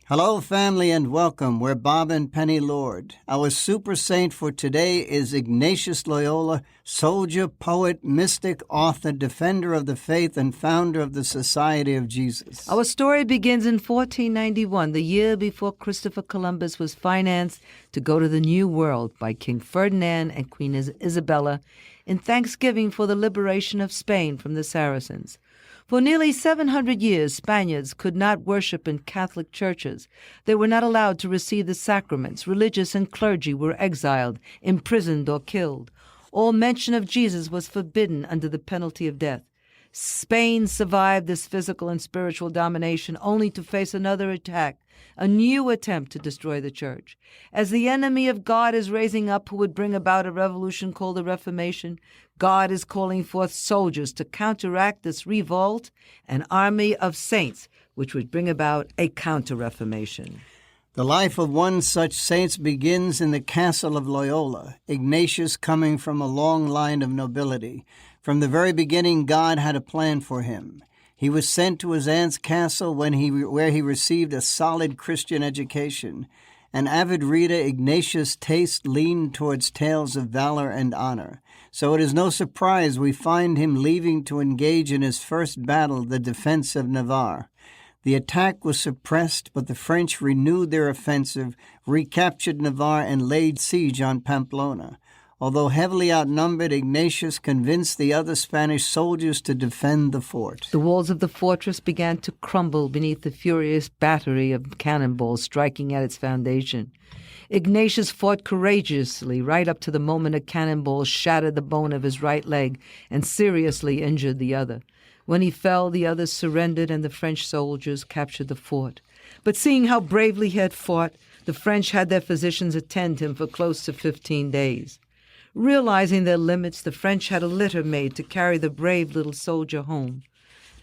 Hello, family, and welcome. We're Bob and Penny Lord. Our super saint for today is Ignatius Loyola, soldier, poet, mystic, author, defender of the faith, and founder of the Society of Jesus. Our story begins in 1491, the year before Christopher Columbus was financed to go to the New World by King Ferdinand and Queen Isabella in thanksgiving for the liberation of Spain from the Saracens. For nearly 700 years, Spaniards could not worship in Catholic churches. They were not allowed to receive the sacraments. Religious and clergy were exiled, imprisoned, or killed. All mention of Jesus was forbidden under the penalty of death. Spain survived this physical and spiritual domination only to face another attack, a new attempt to destroy the church. As the enemy of God is raising up who would bring about a revolution called the Reformation, God is calling forth soldiers to counteract this revolt, an army of saints which would bring about a counter-reformation. The life of one such saint begins in the castle of Loyola, Ignatius coming from a long line of nobility. From the very beginning, God had a plan for him. He was sent to his aunt's castle where he received a solid Christian education. An avid reader, Ignatius' taste leaned towards tales of valor and honor. So it is no surprise we find him leaving to engage in his first battle, the defense of Navarre. The attack was suppressed, but the French renewed their offensive, recaptured Navarre, and laid siege on Pamplona. Although heavily outnumbered, Ignatius convinced the other Spanish soldiers to defend the fort. The walls of the fortress began to crumble beneath the furious battery of cannonballs striking at its foundation. Ignatius fought courageously right up to the moment a cannonball shattered the bone of his right leg and seriously injured the other. When he fell, the others surrendered and the French soldiers captured the fort. But seeing how bravely he had fought, the French had their physicians attend him for close to 15 days. Realizing their limits, the French had a litter made to carry the brave little soldier home.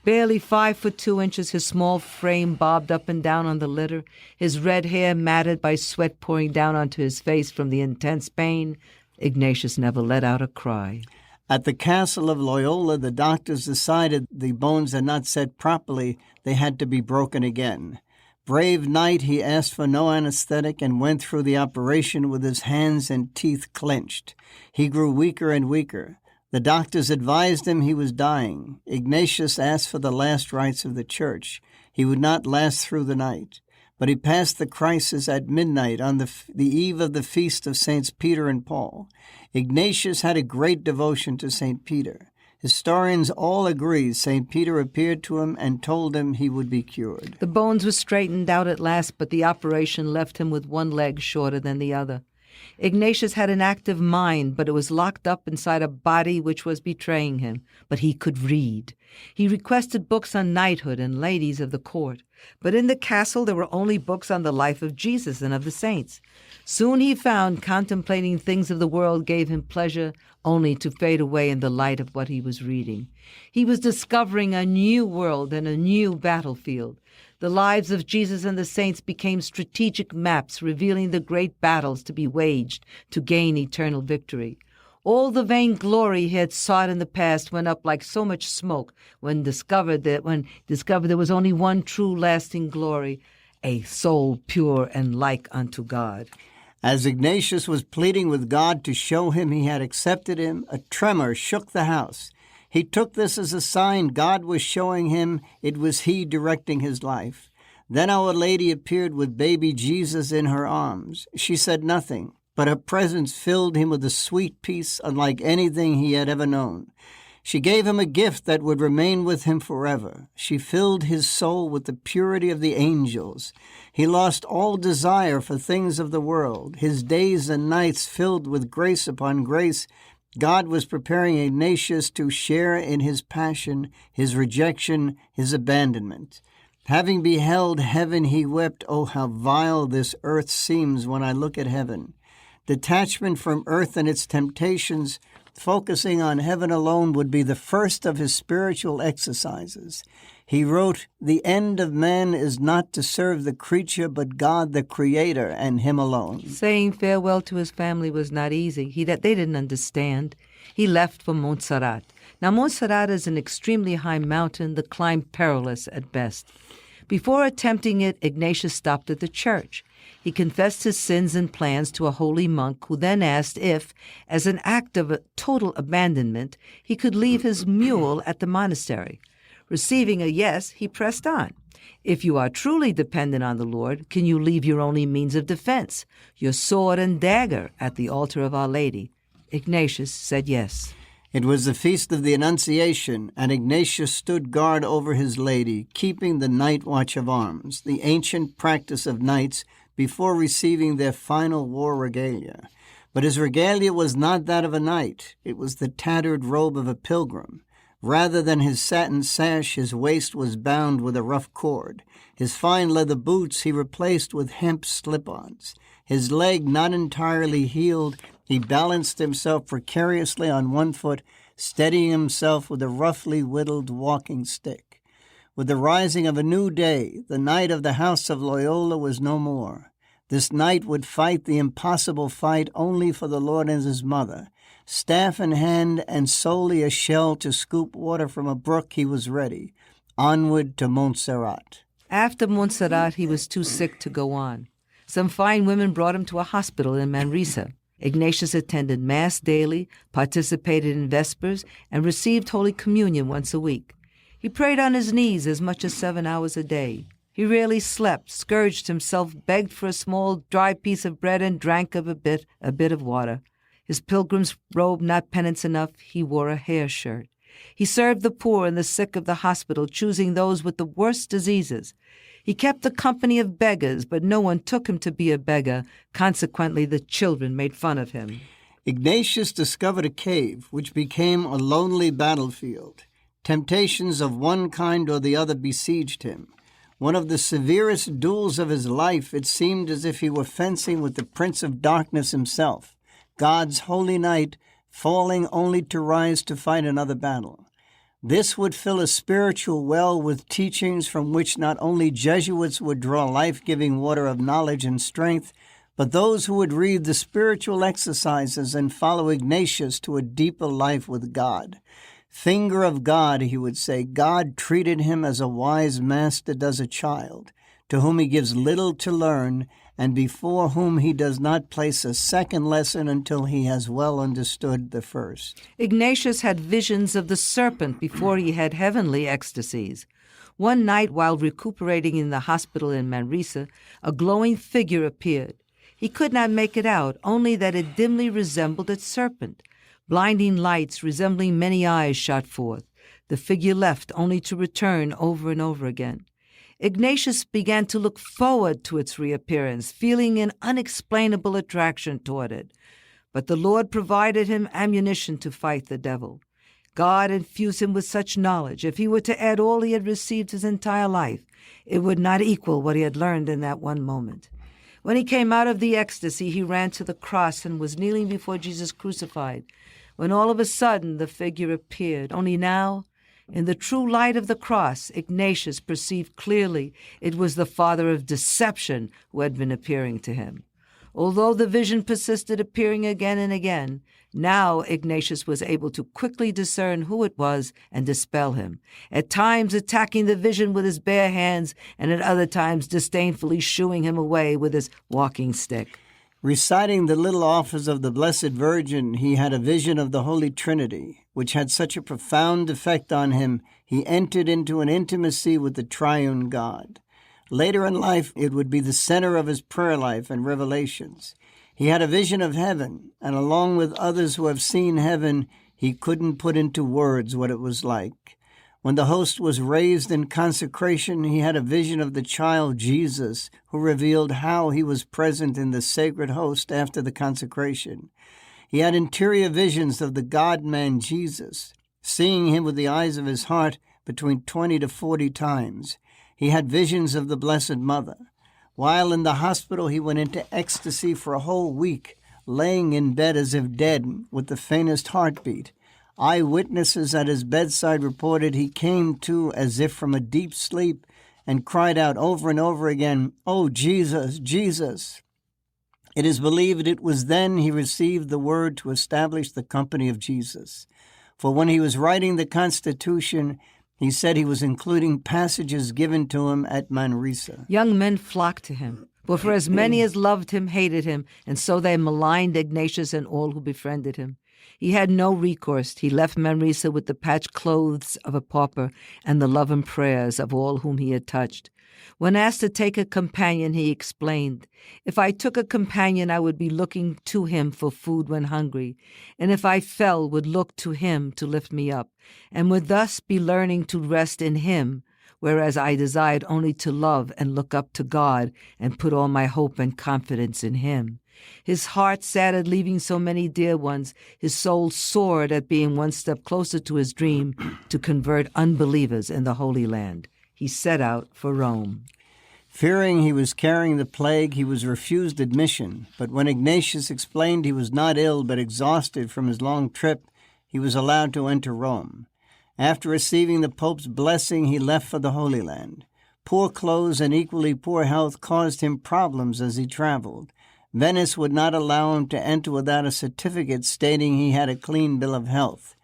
Barely 5 foot 2 inches, his small frame bobbed up and down on the litter, his red hair matted by sweat pouring down onto his face from the intense pain. Ignatius never let out a cry. At the castle of Loyola, the doctors decided the bones had not set properly. They had to be broken again. Brave knight, he asked for no anesthetic and went through the operation with his hands and teeth clenched. He grew weaker and weaker. The doctors advised him he was dying. Ignatius asked for the last rites of the church. He would not last through the night. But he passed the crisis at midnight on the eve of the feast of Saints Peter and Paul. Ignatius had a great devotion to St. Peter. Historians all agree St. Peter appeared to him and told him he would be cured. The bones were straightened out at last, but the operation left him with one leg shorter than the other. Ignatius had an active mind, but it was locked up inside a body which was betraying him. But he could read. He requested books on knighthood and ladies of the court. But in the castle there were only books on the life of Jesus and of the saints. Soon he found contemplating things of the world gave him pleasure only to fade away in the light of what he was reading. He was discovering a new world and a new battlefield. The lives of Jesus and the saints became strategic maps revealing the great battles to be waged to gain eternal victory. All the vain glory he had sought in the past went up like so much smoke when discovered there was only one true lasting glory, a soul pure and like unto God. As Ignatius was pleading with God to show him he had accepted him, a tremor shook the house. He took this as a sign God was showing him it was he directing his life. Then Our Lady appeared with baby Jesus in her arms. She said nothing, but her presence filled him with a sweet peace unlike anything he had ever known. She gave him a gift that would remain with him forever. She filled his soul with the purity of the angels. He lost all desire for things of the world. His days and nights filled with grace upon grace. God was preparing Ignatius to share in his passion, his rejection, his abandonment. Having beheld heaven, he wept, "Oh, how vile this earth seems when I look at heaven." Detachment from earth and its temptations, focusing on heaven alone, would be the first of his spiritual exercises. He wrote, "The end of man is not to serve the creature, but God the Creator, and Him alone." Saying farewell to his family was not easy. They didn't understand. He left for Montserrat. Now, Montserrat is an extremely high mountain, the climb perilous at best. Before attempting it, Ignatius stopped at the church. He confessed his sins and plans to a holy monk, who then asked if, as an act of total abandonment, he could leave his mule at the monastery. Receiving a yes, he pressed on. If you are truly dependent on the Lord, can you leave your only means of defense, your sword and dagger, at the altar of Our Lady? Ignatius said yes. It was the feast of the Annunciation, and Ignatius stood guard over his lady, keeping the night watch of arms, the ancient practice of knights before receiving their final war regalia. But his regalia was not that of a knight. It was the tattered robe of a pilgrim. Rather than his satin sash, his waist was bound with a rough cord. His fine leather boots he replaced with hemp slip-ons. His leg not entirely healed, he balanced himself precariously on one foot, steadying himself with a roughly whittled walking stick. With the rising of a new day, the knight of the House of Loyola was no more. This knight would fight the impossible fight only for the Lord and his mother. Staff in hand and solely a shell to scoop water from a brook, he was ready. Onward to Montserrat. After Montserrat, he was too sick to go on. Some fine women brought him to a hospital in Manresa. Ignatius attended Mass daily, participated in Vespers, and received Holy Communion once a week. He prayed on his knees as much as 7 hours a day. He rarely slept, scourged himself, begged for a small dry piece of bread, and drank of a bit of water. His pilgrim's robe not penance enough, he wore a hair shirt. He served the poor and the sick of the hospital, choosing those with the worst diseases. He kept the company of beggars, but no one took him to be a beggar. Consequently, the children made fun of him. Ignatius discovered a cave, which became a lonely battlefield. Temptations of one kind or the other besieged him. One of the severest duels of his life, it seemed as if he were fencing with the Prince of Darkness himself, God's holy night, falling only to rise to fight another battle. This would fill a spiritual well with teachings from which not only Jesuits would draw life-giving water of knowledge and strength, but those who would read the spiritual exercises and follow Ignatius to a deeper life with God. Finger of God, he would say, God treated him as a wise master does a child, to whom he gives little to learn, and before whom he does not place a second lesson until he has well understood the first. Ignatius had visions of the serpent before he had heavenly ecstasies. One night, while recuperating in the hospital in Manresa, a glowing figure appeared. He could not make it out, only that it dimly resembled a serpent. Blinding lights resembling many eyes shot forth. The figure left, only to return over and over again. Ignatius began to look forward to its reappearance, feeling an unexplainable attraction toward it. But the Lord provided him ammunition to fight the devil. God infused him with such knowledge. If he were to add all he had received his entire life, it would not equal what he had learned in that one moment. When he came out of the ecstasy, he ran to the cross and was kneeling before Jesus crucified, when all of a sudden the figure appeared. Only now, in the true light of the cross, Ignatius perceived clearly it was the father of deception who had been appearing to him. Although the vision persisted, appearing again and again, now Ignatius was able to quickly discern who it was and dispel him, at times attacking the vision with his bare hands, and at other times disdainfully shooing him away with his walking stick. Reciting the little office of the Blessed Virgin, he had a vision of the Holy Trinity, which had such a profound effect on him, he entered into an intimacy with the triune God. Later in life, it would be the center of his prayer life and revelations. He had a vision of heaven, and along with others who have seen heaven, he couldn't put into words what it was like. When the host was raised in consecration, he had a vision of the child Jesus, who revealed how he was present in the sacred host after the consecration. He had interior visions of the God-man Jesus, seeing him with the eyes of his heart between 20 to 40 times. He had visions of the Blessed Mother. While in the hospital, he went into ecstasy for a whole week, laying in bed as if dead, with the faintest heartbeat. Eyewitnesses at his bedside reported he came to as if from a deep sleep and cried out over and over again, "Oh, Jesus, Jesus." It is believed it was then he received the word to establish the Company of Jesus. For when he was writing the Constitution, He said he was including passages given to him at Manresa. Young men flocked to him, but for as many as loved him hated him, and so they maligned Ignatius and all who befriended him. He had no recourse. He left Manresa with the patched clothes of a pauper and the love and prayers of all whom he had touched. When asked to take a companion, he explained, "If I took a companion, I would be looking to him for food when hungry, and if I fell, would look to him to lift me up, and would thus be learning to rest in him, whereas I desired only to love and look up to God and put all my hope and confidence in him." His heart sad at leaving so many dear ones. His soul soared at being one step closer to his dream to convert unbelievers in the Holy Land. He set out for Rome. Fearing he was carrying the plague, he was refused admission, but when Ignatius explained he was not ill but exhausted from his long trip, he was allowed to enter Rome. After receiving the Pope's blessing, he left for the Holy Land. Poor clothes and equally poor health caused him problems as he traveled. Venice would not allow him to enter without a certificate stating he had a clean bill of health.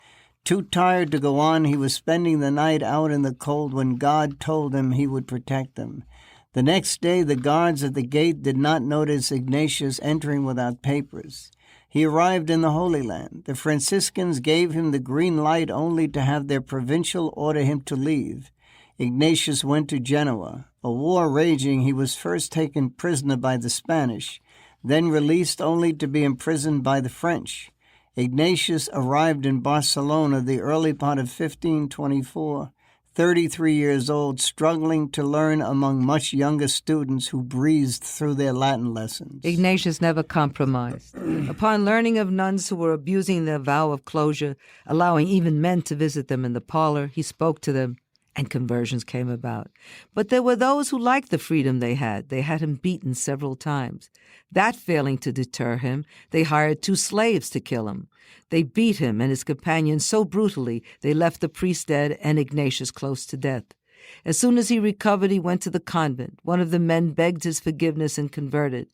Too tired to go on, he was spending the night out in the cold when God told him he would protect them. The next day, the guards at the gate did not notice Ignatius entering without papers. He arrived in the Holy Land. The Franciscans gave him the green light only to have their provincial order him to leave. Ignatius went to Genoa. A war raging, he was first taken prisoner by the Spanish, then released only to be imprisoned by the French. Ignatius arrived in Barcelona the early part of 1524, 33 years old, struggling to learn among much younger students who breezed through their Latin lessons. Ignatius never compromised. Upon learning of nuns who were abusing their vow of closure, allowing even men to visit them in the parlor, he spoke to them, and conversions came about. But there were those who liked the freedom they had. They had him beaten several times. That failing to deter him, they hired 2 slaves to kill him. They beat him and his companions so brutally they left the priest dead and Ignatius close to death. As soon as he recovered, he went to the convent. One of the men begged his forgiveness and converted.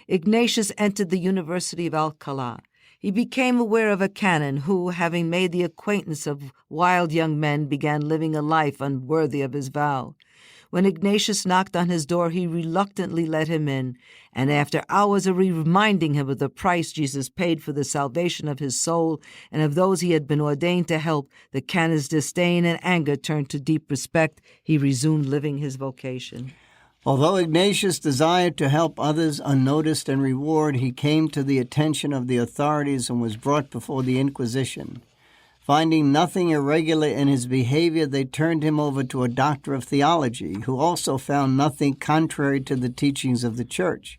Ignatius entered the University of Alcalá. He became aware of a canon who, having made the acquaintance of wild young men, began living a life unworthy of his vow. When Ignatius knocked on his door, he reluctantly let him in, and after hours of reminding him of the price Jesus paid for the salvation of his soul and of those he had been ordained to help, the canon's disdain and anger turned to deep respect. He resumed living his vocation. Although Ignatius desired to help others unnoticed and reward, he came to the attention of the authorities and was brought before the Inquisition. Finding nothing irregular in his behavior, they turned him over to a doctor of theology, who also found nothing contrary to the teachings of the Church.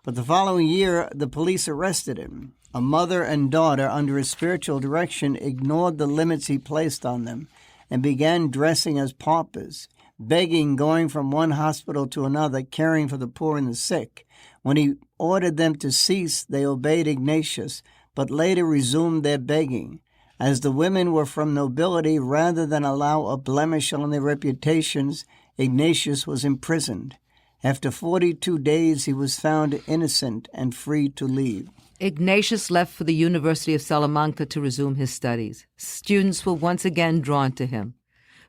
But the following year, the police arrested him. A mother and daughter, under his spiritual direction, ignored the limits he placed on them and began dressing as paupers, begging, going from one hospital to another, caring for the poor and the sick. When he ordered them to cease, they obeyed Ignatius, but later resumed their begging. As the women were from nobility, rather than allow a blemish on their reputations, Ignatius was imprisoned. After 42 days, he was found innocent and free to leave. Ignatius left for the University of Salamanca to resume his studies. Students were once again drawn to him.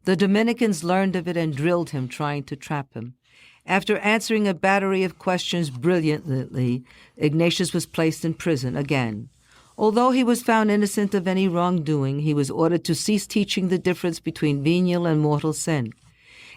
The Dominicans learned of it and drilled him, trying to trap him. After answering a battery of questions brilliantly, Ignatius was placed in prison again. Although he was found innocent of any wrongdoing, he was ordered to cease teaching the difference between venial and mortal sin.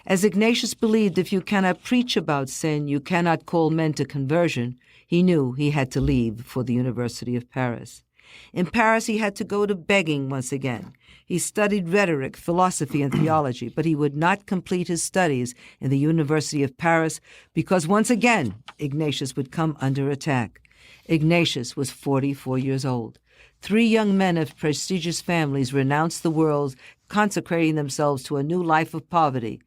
As Ignatius believed if you cannot preach about sin, you cannot call men to conversion, he knew he had to leave for the University of Paris. In Paris, he had to go to begging once again. He studied rhetoric, philosophy, and theology, but he would not complete his studies in the University of Paris because once again Ignatius would come under attack. Ignatius was 44 years old. 3 young men of prestigious families renounced the world, consecrating themselves to a new life of poverty.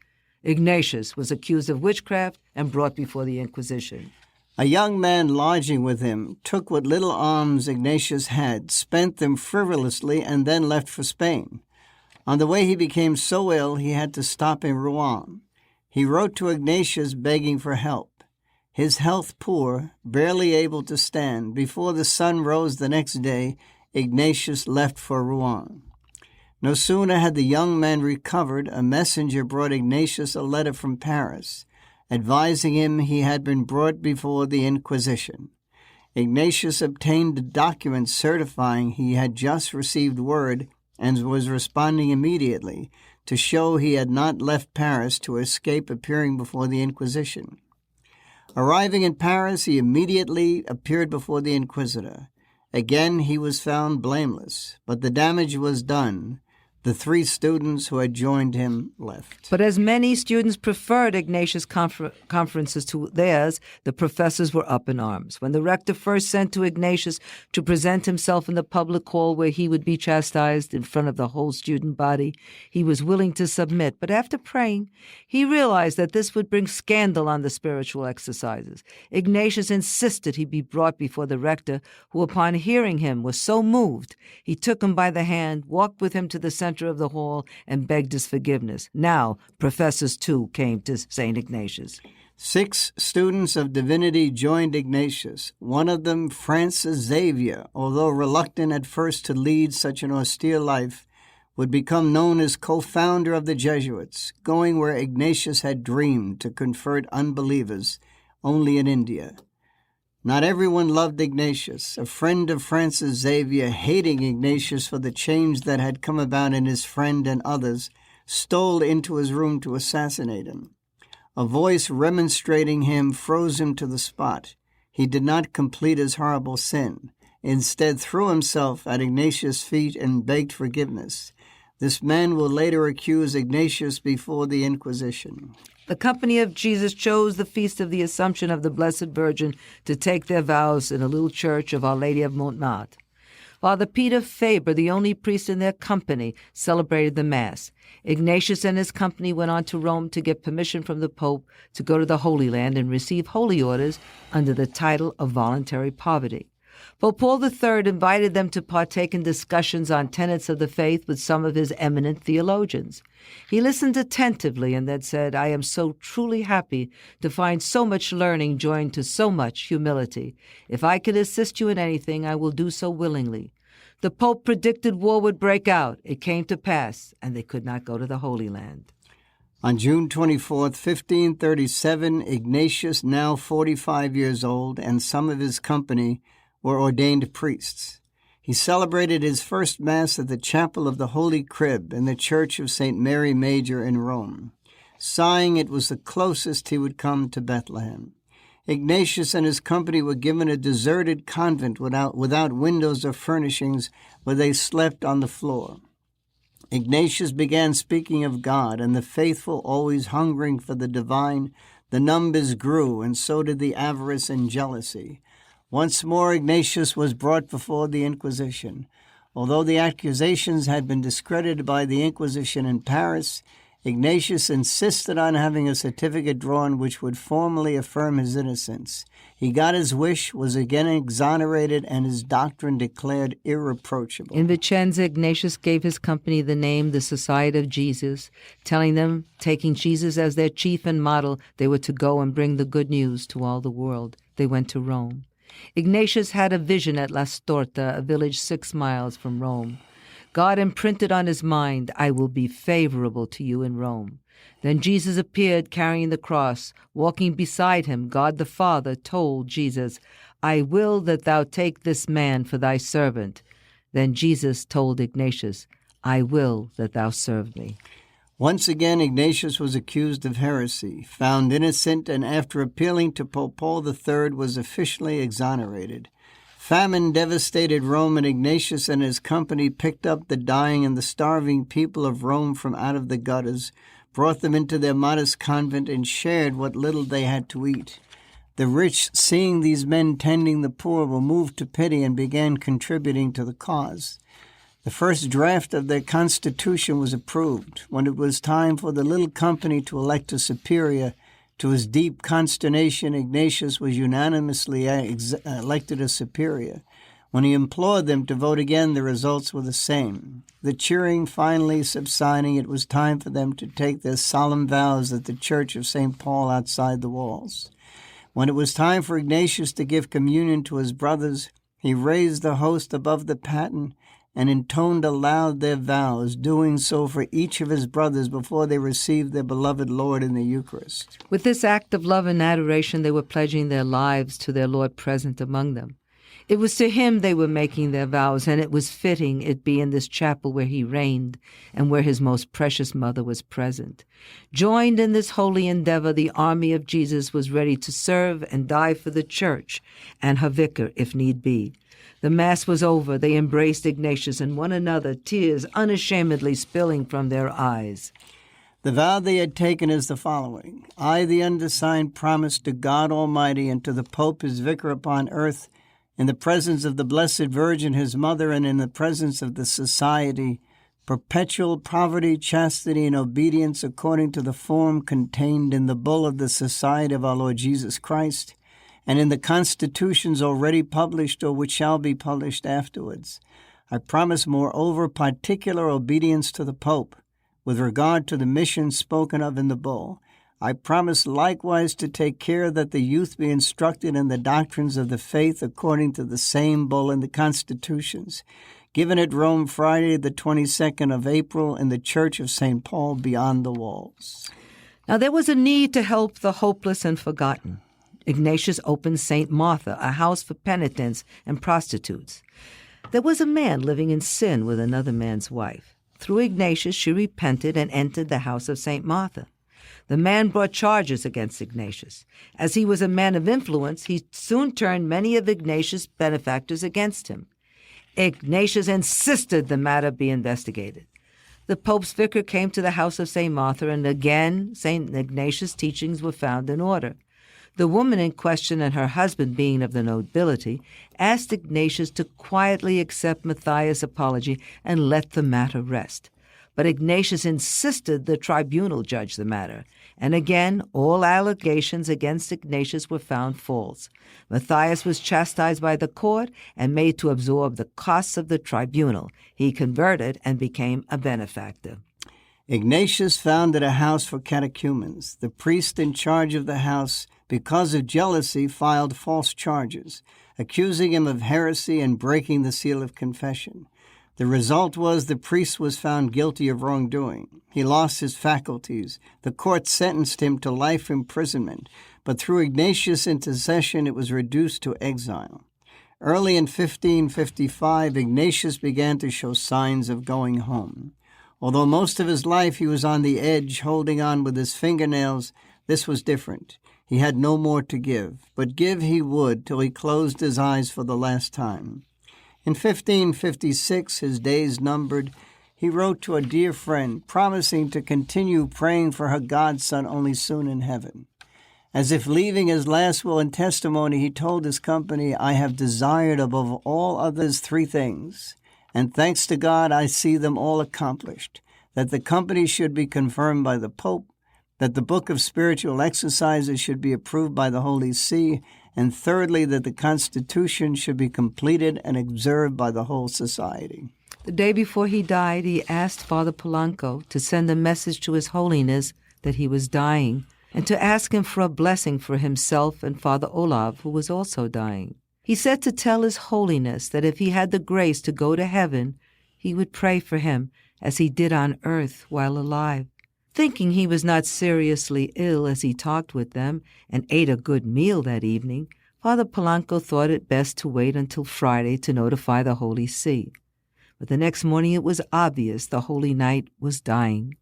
Ignatius was accused of witchcraft and brought before the Inquisition. A young man lodging with him took what little alms Ignatius had, spent them frivolously, and then left for Spain. On the way he became so ill he had to stop in Rouen. He wrote to Ignatius begging for help. His health poor, barely able to stand, before the sun rose the next day, Ignatius left for Rouen. No sooner had the young man recovered, a messenger brought Ignatius a letter from Paris, advising him he had been brought before the Inquisition. Ignatius obtained a document certifying he had just received word and was responding immediately to show he had not left Paris to escape appearing before the Inquisition. Arriving in Paris, he immediately appeared before the Inquisitor. Again he was found blameless, but the damage was done. The 3 students who had joined him left. But as many students preferred Ignatius' conferences to theirs, the professors were up in arms. When the rector first sent to Ignatius to present himself in the public hall where he would be chastised in front of the whole student body, he was willing to submit. But after praying, he realized that this would bring scandal on the spiritual exercises. Ignatius insisted he be brought before the rector, who upon hearing him was so moved, he took him by the hand, walked with him to the center of the hall, and begged his forgiveness. Now, professors too came to St. Ignatius. 6 students of divinity joined Ignatius. One of them, Francis Xavier, although reluctant at first to lead such an austere life, would become known as co-founder of the Jesuits, going where Ignatius had dreamed to convert unbelievers, only in India. Not everyone loved Ignatius. A friend of Francis Xavier, hating Ignatius for the change that had come about in his friend and others, stole into his room to assassinate him. A voice remonstrating him froze him to the spot. He did not complete his horrible sin. Instead, threw himself at Ignatius' feet and begged forgiveness. This man will later accuse Ignatius before the Inquisition. The Company of Jesus chose the feast of the Assumption of the Blessed Virgin to take their vows in a little church of Our Lady of Montmartre. Father Peter Faber, the only priest in their company, celebrated the Mass. Ignatius and his company went on to Rome to get permission from the Pope to go to the Holy Land and receive holy orders under the title of voluntary poverty. Pope Paul III invited them to partake in discussions on tenets of the faith with some of his eminent theologians. He listened attentively and then said, "I am so truly happy to find so much learning joined to so much humility. If I can assist you in anything, I will do so willingly." The Pope predicted war would break out. It came to pass, and they could not go to the Holy Land. On June 24, 1537, Ignatius, now 45 years old, and some of his company were ordained priests. He celebrated his first Mass at the Chapel of the Holy Crib in the Church of St. Mary Major in Rome. Sighing, it was the closest he would come to Bethlehem. Ignatius and his company were given a deserted convent without windows or furnishings, where they slept on the floor. Ignatius began speaking of God, and the faithful, always hungering for the divine, the numbers grew, and so did the avarice and jealousy. Once more, Ignatius was brought before the Inquisition. Although the accusations had been discredited by the Inquisition in Paris, Ignatius insisted on having a certificate drawn which would formally affirm his innocence. He got his wish, was again exonerated, and his doctrine declared irreproachable. In Vicenza, Ignatius gave his company the name the Society of Jesus, telling them, taking Jesus as their chief and model, they were to go and bring the good news to all the world. They went to Rome. Ignatius had a vision at La Storta, a village 6 miles from Rome. God imprinted on his mind, "I will be favorable to you in Rome." Then Jesus appeared carrying the cross. Walking beside him, God the Father told Jesus, "I will that thou take this man for thy servant." Then Jesus told Ignatius, "I will that thou serve me." Once again, Ignatius was accused of heresy, found innocent, and after appealing to Pope Paul III, was officially exonerated. Famine devastated Rome, and Ignatius and his company picked up the dying and the starving people of Rome from out of the gutters, brought them into their modest convent, and shared what little they had to eat. The rich, seeing these men tending the poor, were moved to pity and began contributing to the cause. The first draft of their constitution was approved. When it was time for the little company to elect a superior, to his deep consternation, Ignatius was unanimously elected a superior. When he implored them to vote again, the results were the same. The cheering finally subsiding, it was time for them to take their solemn vows at the Church of St. Paul outside the walls. When it was time for Ignatius to give communion to his brothers, he raised the host above the paten and intoned aloud their vows, doing so for each of his brothers before they received their beloved Lord in the Eucharist. With this act of love and adoration, they were pledging their lives to their Lord present among them. It was to him they were making their vows, and it was fitting it be in this chapel where he reigned and where his most precious mother was present. Joined in this holy endeavor, the army of Jesus was ready to serve and die for the church and her vicar, if need be. The Mass was over. They embraced Ignatius and one another, tears unashamedly spilling from their eyes. The vow they had taken is the following: I, the undersigned, promise to God Almighty and to the Pope, his vicar upon earth, in the presence of the Blessed Virgin, his mother, and in the presence of the Society, perpetual poverty, chastity, and obedience according to the form contained in the bull of the Society of our Lord Jesus Christ, and in the constitutions already published or which shall be published afterwards. I promise, moreover, particular obedience to the Pope with regard to the mission spoken of in the bull. I promise likewise to take care that the youth be instructed in the doctrines of the faith according to the same bull in the constitutions, given at Rome Friday, the 22nd of April, in the Church of St. Paul beyond the walls. Now there was a need to help the hopeless and forgotten. Ignatius opened St. Martha, a house for penitents and prostitutes. There was a man living in sin with another man's wife. Through Ignatius, she repented and entered the house of St. Martha. The man brought charges against Ignatius. As he was a man of influence, he soon turned many of Ignatius' benefactors against him. Ignatius insisted the matter be investigated. The Pope's vicar came to the house of St. Martha, and again St. Ignatius' teachings were found in order. The woman in question, and her husband being of the nobility, asked Ignatius to quietly accept Matthias' apology and let the matter rest. But Ignatius insisted the tribunal judge the matter, and again all allegations against Ignatius were found false. Matthias was chastised by the court and made to absorb the costs of the tribunal. He converted and became a benefactor. Ignatius founded a house for catechumens. The priest in charge of the house, because of jealousy, filed false charges, accusing him of heresy and breaking the seal of confession. The result was the priest was found guilty of wrongdoing. He lost his faculties. The court sentenced him to life imprisonment, but through Ignatius' intercession it was reduced to exile. Early in 1555, Ignatius began to show signs of going home. Although most of his life he was on the edge, holding on with his fingernails, this was different. He had no more to give, but give he would till he closed his eyes for the last time. In 1556, his days numbered, he wrote to a dear friend, promising to continue praying for her godson only soon in heaven. As if leaving his last will and testimony, he told his company, I have desired above all others three things, and thanks to God I see them all accomplished, that the company should be confirmed by the Pope, that the book of spiritual exercises should be approved by the Holy See, and thirdly, that the Constitution should be completed and observed by the whole society. The day before he died, he asked Father Polanco to send a message to His Holiness that he was dying, and to ask him for a blessing for himself and Father Olav, who was also dying. He said to tell His Holiness that if he had the grace to go to heaven, he would pray for him as he did on earth while alive. Thinking he was not seriously ill as he talked with them and ate a good meal that evening, Father Polanco thought it best to wait until Friday to notify the Holy See. But the next morning it was obvious the Holy Knight was dying.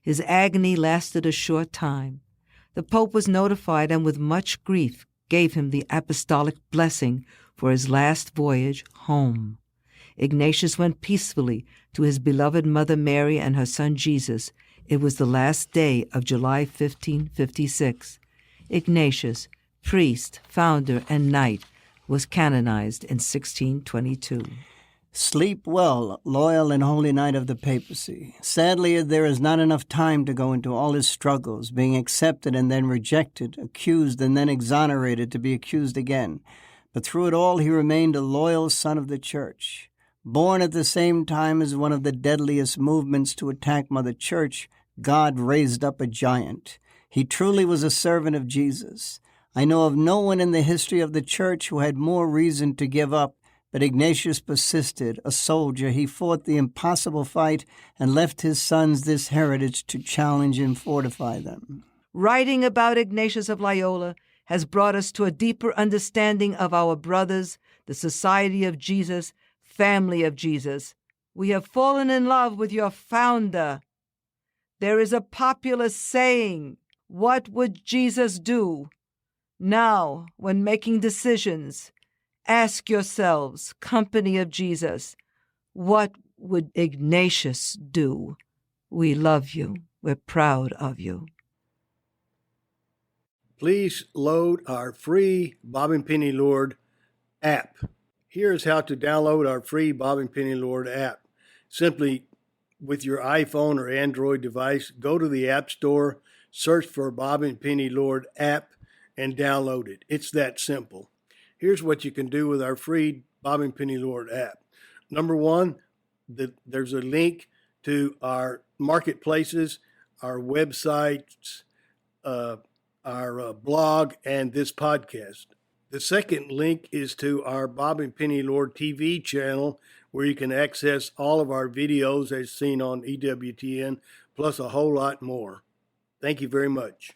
His agony lasted a short time. The Pope was notified and with much grief gave him the apostolic blessing for his last voyage home. Ignatius went peacefully to his beloved Mother Mary and her son Jesus. It was the last day of July 1556. Ignatius, priest, founder, and knight, was canonized in 1622. Sleep well, loyal and holy knight of the papacy. Sadly, there is not enough time to go into all his struggles, being accepted and then rejected, accused and then exonerated to be accused again. But through it all, he remained a loyal son of the Church. Born at the same time as one of the deadliest movements to attack Mother Church, God raised up a giant. He truly was a servant of Jesus. I know of no one in the history of the Church who had more reason to give up But Ignatius persisted. A soldier, he fought the impossible fight and left his sons this heritage to challenge and fortify them. Writing about Ignatius of Loyola has brought us to a deeper understanding of our brothers, the Society of Jesus, family of Jesus. We have fallen in love with your founder. There is a popular saying, "What would Jesus do?" Now, when making decisions, ask yourselves, company of Jesus, what would Ignatius do? We love you. We're proud of you. Please load our free Bob and Penny Lord app. Here's how to download our free Bob and Penny Lord app. Simply, with your iPhone or Android device, go to the App Store, search for Bob and Penny Lord app, and download it. It's that simple. Here's what you can do with our free Bob and Penny Lord app. Number one, there's a link to our marketplaces, our websites, our blog, and this podcast. The second link is to our Bob and Penny Lord TV channel, where you can access all of our videos as seen on EWTN, plus a whole lot more. Thank you very much.